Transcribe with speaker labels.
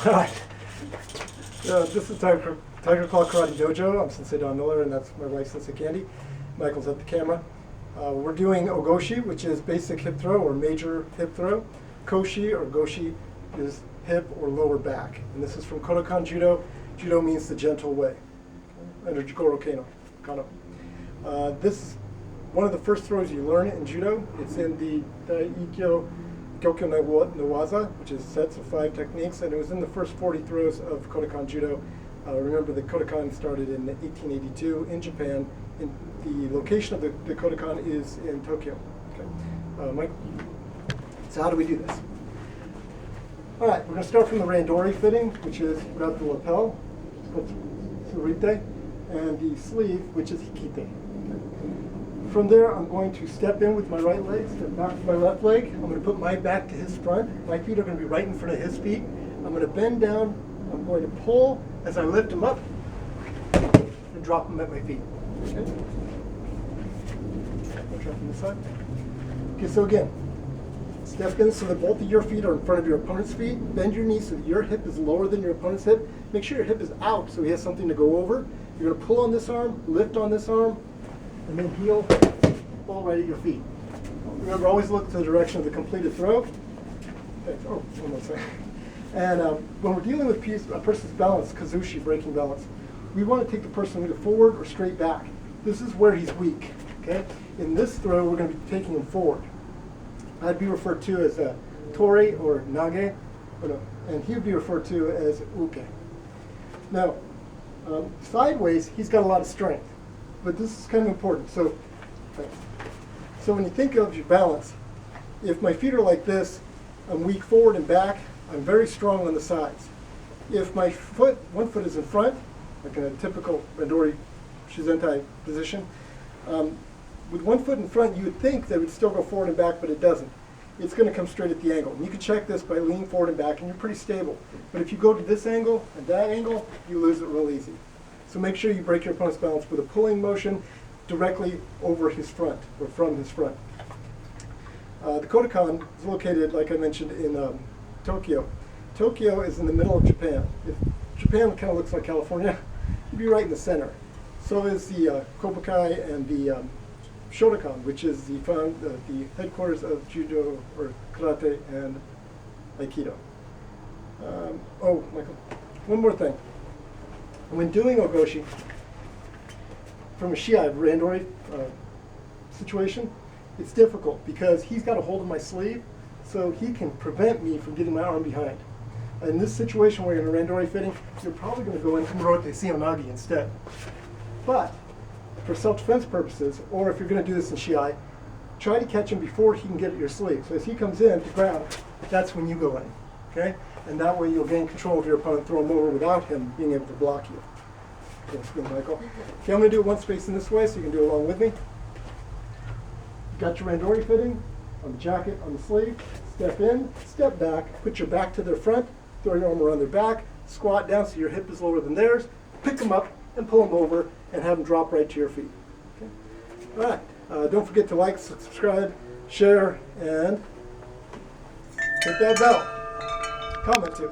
Speaker 1: Alright. This is Tiger Claw Karate Dojo. I'm Sensei Don Miller, and that's my wife, Sensei Candy. Michael's at the camera. We're doing Ogoshi, which is basic hip throw or major hip throw. Koshi or Goshi is hip or lower back. And this is from Kodokan Judo. Judo means the gentle way. Under Jigoro Kano. This is one of the first throws you learn in Judo. It's in the Daikyo Gyokyo no Waza, which is sets of 5 techniques, and it was in the first 40 throws of Kodokan Judo. Remember that Kodokan started in 1882 in Japan. The location of the Kodokan is in Tokyo. Okay. Mike? So how do we do this? All right, we're going to start from the randori fitting, which is without the lapel, surite, and the sleeve, which is hikite. Okay. From there, I'm going to step in with my right leg, step back with my left leg. I'm going to put my back to his front. My feet are going to be right in front of his feet. I'm going to bend down. I'm going to pull as I lift him up and drop him at my feet. Okay? I'll drop him this side. Okay, so again, step in so that both of your feet are in front of your opponent's feet. Bend your knees so that your hip is lower than your opponent's hip. Make sure your hip is out so he has something to go over. You're going to pull on this arm, lift on this arm, and then heel, fall right at your feet. Remember, always look to the direction of the completed throw. Thanks. Oh, one more second. And when we're dealing with a person's balance, kazushi, breaking balance, we want to take the person either forward or straight back. This is where he's weak. Okay. In this throw, we're going to be taking him forward. I'd be referred to as a tori or nage, and he would be referred to as uke. Now, sideways, he's got a lot of strength. But this is kind of important. So when you think of your balance, if my feet are like this, I'm weak forward and back. I'm very strong on the sides. If my one foot is in front, like in a typical randori shizentai position, with one foot in front, you would think that it would still go forward and back, but it doesn't. It's going to come straight at the angle. And you can check this by leaning forward and back, and you're pretty stable. But if you go to this angle and that angle, you lose it real easy. So make sure you break your opponent's balance with a pulling motion directly over his front, or from his front. The Kodokan is located, like I mentioned, in Tokyo. Tokyo is in the middle of Japan. If Japan kind of looks like California, you'd be right in the center. So is the Kobukai and the Shotokan, which is the headquarters of Judo, or Karate, and Aikido. Oh, Michael, one more thing. When doing Ogoshi, from a Shiai randori situation, it's difficult because he's got a hold of my sleeve, so he can prevent me from getting my arm behind. In this situation where you're in a randori fitting, you're probably going to go into Murote Seonagi instead. But for self-defense purposes, or if you're going to do this in Shiai, try to catch him before he can get at your sleeve. So as he comes in to grab, that's when you go in. Okay? And that way you'll gain control of your opponent, throw him over without him being able to block you. Thanks again, Michael. Okay, I'm going to do it once spaced in this way so you can do it along with me. Got your randori fitting on the jacket, on the sleeve. Step in, step back, put your back to their front, throw your arm around their back, squat down so your hip is lower than theirs, pick them up and pull them over and have them drop right to your feet. Okay? All right, don't forget to like, subscribe, share, and hit that bell. Comment too.